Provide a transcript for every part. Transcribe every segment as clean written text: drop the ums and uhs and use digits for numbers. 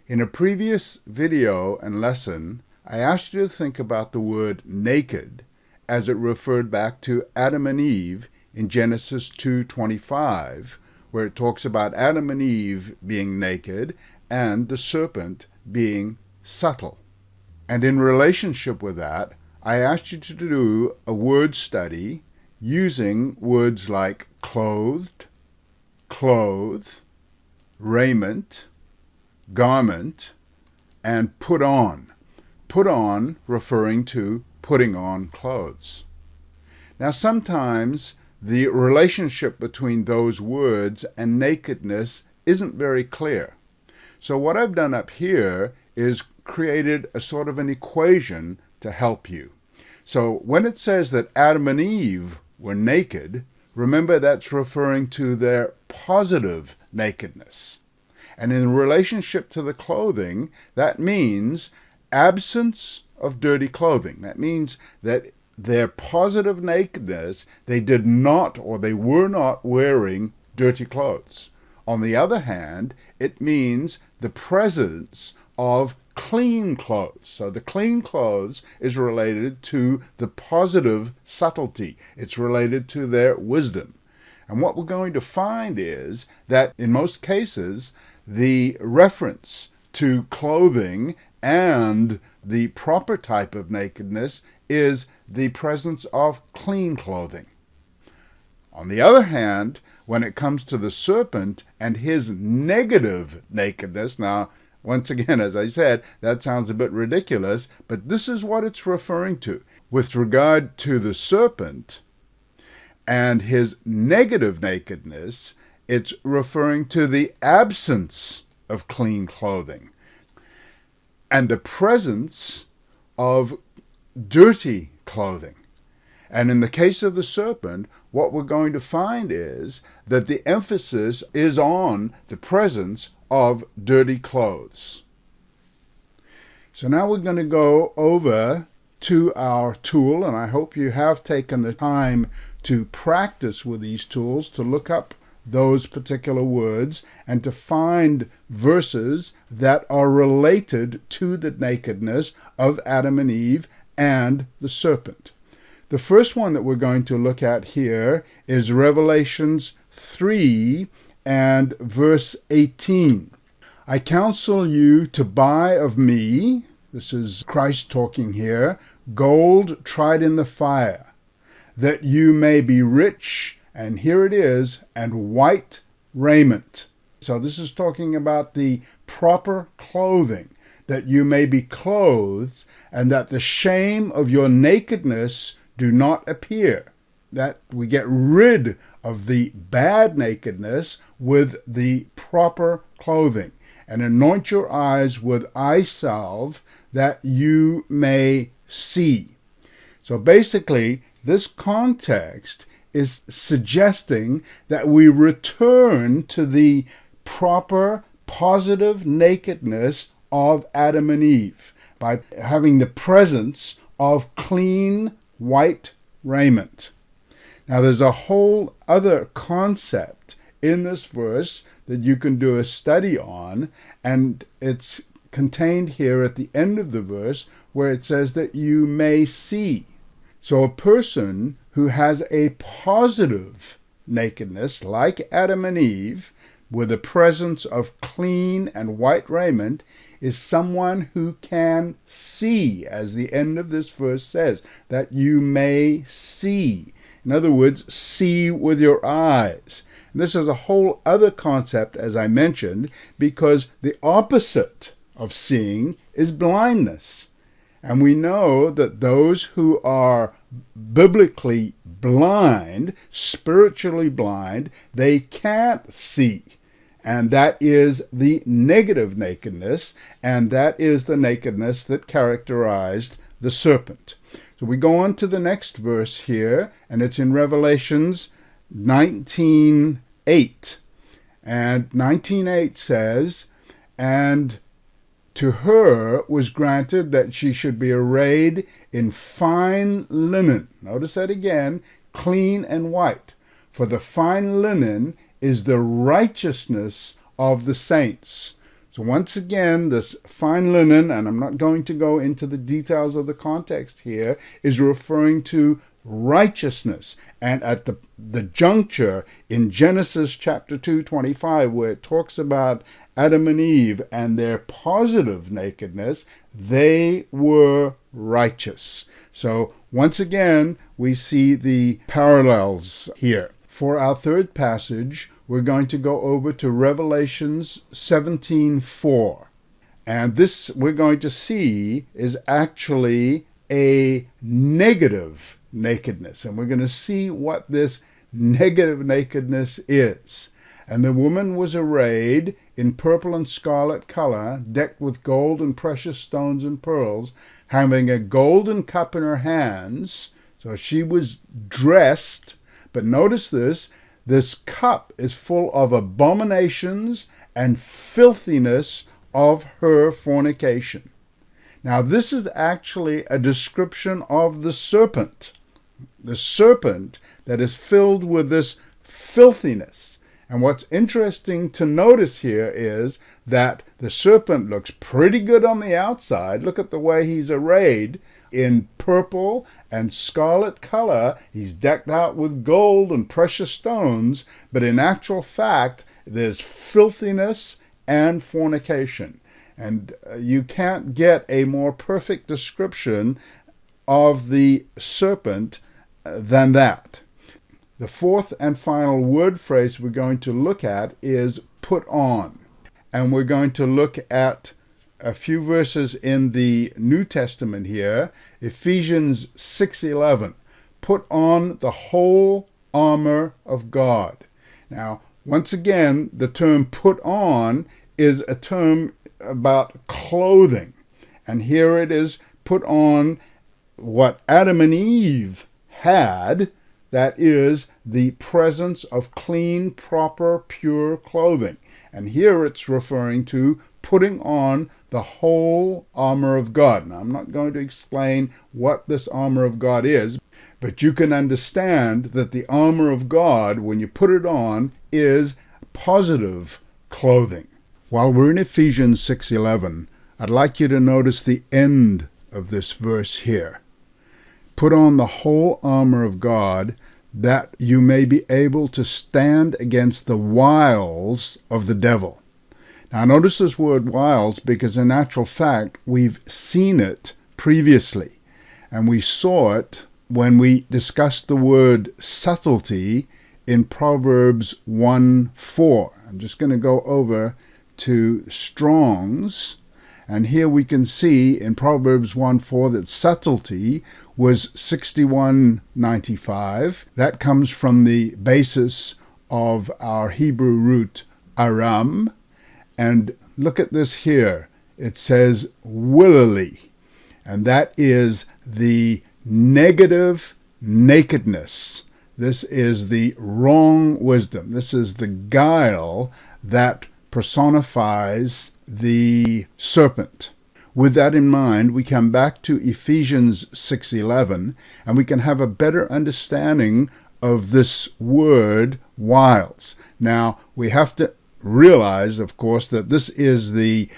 In a previous video and lesson, I asked you to think about the word naked as it referred back to Adam and Eve in Genesis 2:25, where it talks about Adam and Eve being naked and the serpent being subtle. And in relationship with that, I asked you to do a word study using words like clothed, clothe, raiment, garment, and put on. Put on referring to putting on clothes. Now sometimes the relationship between those words and nakedness isn't very clear. So what I've done up here is created a sort of an equation to help you. So when it says that Adam and Eve were naked, remember that's referring to their positive nakedness. And in relationship to the clothing, that means absence of dirty clothing. That means that their positive nakedness, they did not or they were not wearing dirty clothes. On the other hand, it means the presence of clean clothes. So the clean clothes is related to the positive subtlety. It's related to their wisdom. And what we're going to find is that in most cases, the reference to clothing and the proper type of nakedness is the presence of clean clothing. On the other hand, when it comes to the serpent and his negative nakedness, now, once again, as I said, that sounds a bit ridiculous, but this is what it's referring to. With regard to the serpent and his negative nakedness, it's referring to the absence of clean clothing and the presence of dirty clothing. And in the case of the serpent, what we're going to find is that the emphasis is on the presence of dirty clothes. So now we're going to go over to our tool, and I hope you have taken the time to practice with these tools, to look up those particular words and to find verses that are related to the nakedness of Adam and Eve and the serpent. The first one that we're going to look at here is Revelations 3 and verse 18. I counsel you to buy of me, this is Christ talking here, gold tried in the fire, that you may be rich, and here it is, and white raiment. So this is talking about the proper clothing, that you may be clothed, and that the shame of your nakedness do not appear. That we get rid of the bad nakedness with the proper clothing. And anoint your eyes with eye salve, that you may see. So basically, this context is suggesting that we return to the proper positive nakedness of Adam and Eve by having the presence of clean white raiment. Now there's a whole other concept in this verse that you can do a study on, and it's contained here at the end of the verse where it says that you may see. So a person who has a positive nakedness, like Adam and Eve, with the presence of clean and white raiment, is someone who can see, as the end of this verse says, that you may see. In other words, see with your eyes. And this is a whole other concept, as I mentioned, because the opposite of seeing is blindness. And we know that those who are biblically blind, spiritually blind, they can't see. And that is the negative nakedness, and that is the nakedness that characterized the serpent. So we go on to the next verse here, and it's in Revelations 19:8. And 19:8 says, and to her was granted that she should be arrayed in fine linen. Notice that again, clean and white. For the fine linen is the righteousness of the saints. So once again, this fine linen, and I'm not going to go into the details of the context here, is referring to righteousness. And at the juncture in Genesis chapter 2:25, where it talks about Adam and Eve and their positive nakedness, they were righteous. So once again, we see the parallels here. For our third passage, we're going to go over to Revelations 17:4. And this we're going to see is actually a negative nakedness. And we're going to see what this negative nakedness is. And the woman was arrayed in purple and scarlet color, decked with gold and precious stones and pearls, having a golden cup in her hands. So she was dressed. But notice this cup is full of abominations and filthiness of her fornication. Now, this is actually a description of the serpent that is filled with this filthiness. And what's interesting to notice here is that the serpent looks pretty good on the outside. Look at the way he's arrayed in purple and scarlet color. He's decked out with gold and precious stones, but in actual fact, there's filthiness and fornication. And you can't get a more perfect description of the serpent than that. The fourth and final word phrase we're going to look at is put on. And we're going to look at a few verses in the New Testament here. Ephesians 6:11. Put on the whole armor of God. Now, once again, the term put on is a term about clothing. And here it is, put on what Adam and Eve had, that is the presence of clean, proper, pure clothing. And here it's referring to putting on the whole armor of God. Now, I'm not going to explain what this armor of God is, but you can understand that the armor of God, when you put it on, is positive clothing. While we're in Ephesians 6:11, I'd like you to notice the end of this verse here. Put on the whole armor of God, that you may be able to stand against the wiles of the devil. Now notice this word wiles, because in actual fact we've seen it previously. And we saw it when we discussed the word subtlety in Proverbs 1:4. I'm just going to go over to Strong's. And here we can see in Proverbs 1:4 that subtlety was 6195. That comes from the basis of our Hebrew root aram. And look at this here. It says willily. And that is the negative nakedness. This is the wrong wisdom. This is the guile that personifies the serpent. With that in mind, we come back to Ephesians 6:11, and we can have a better understanding of this word wiles. Now, we have to realize, of course, that this is the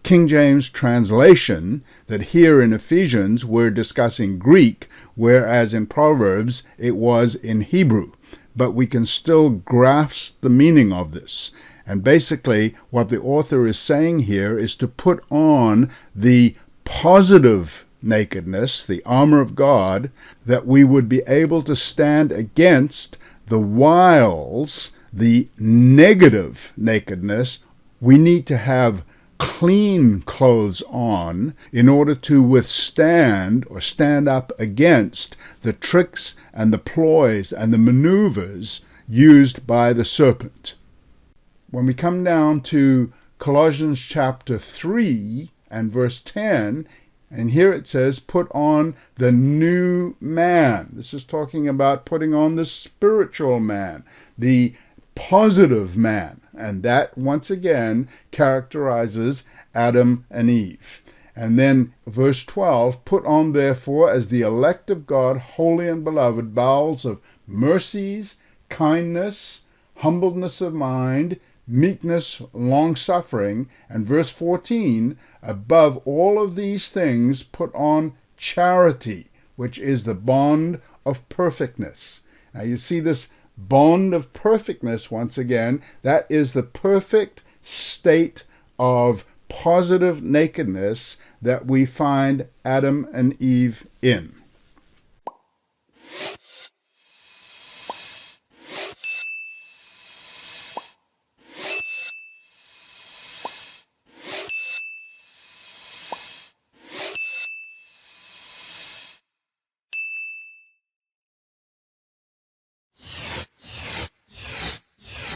King James translation, that here in Ephesians we're discussing Greek, whereas in Proverbs it was in Hebrew. But we can still grasp the meaning of this. And basically, what the author is saying here is to put on the positive nakedness, the armor of God, that we would be able to stand against the wiles, the negative nakedness. We need to have clean clothes on in order to withstand or stand up against the tricks and the ploys and the maneuvers used by the serpent. When we come down to Colossians chapter 3 and verse 10, and here it says, put on the new man. This is talking about putting on the spiritual man, the positive man. And that, once again, characterizes Adam and Eve. And then verse 12, put on therefore as the elect of God, holy and beloved, bowels of mercies, kindness, humbleness of mind, meekness, long-suffering, and verse 14, above all of these things put on charity, which is the bond of perfectness. Now you see this bond of perfectness once again. That is the perfect state of positive nakedness that we find Adam and Eve in.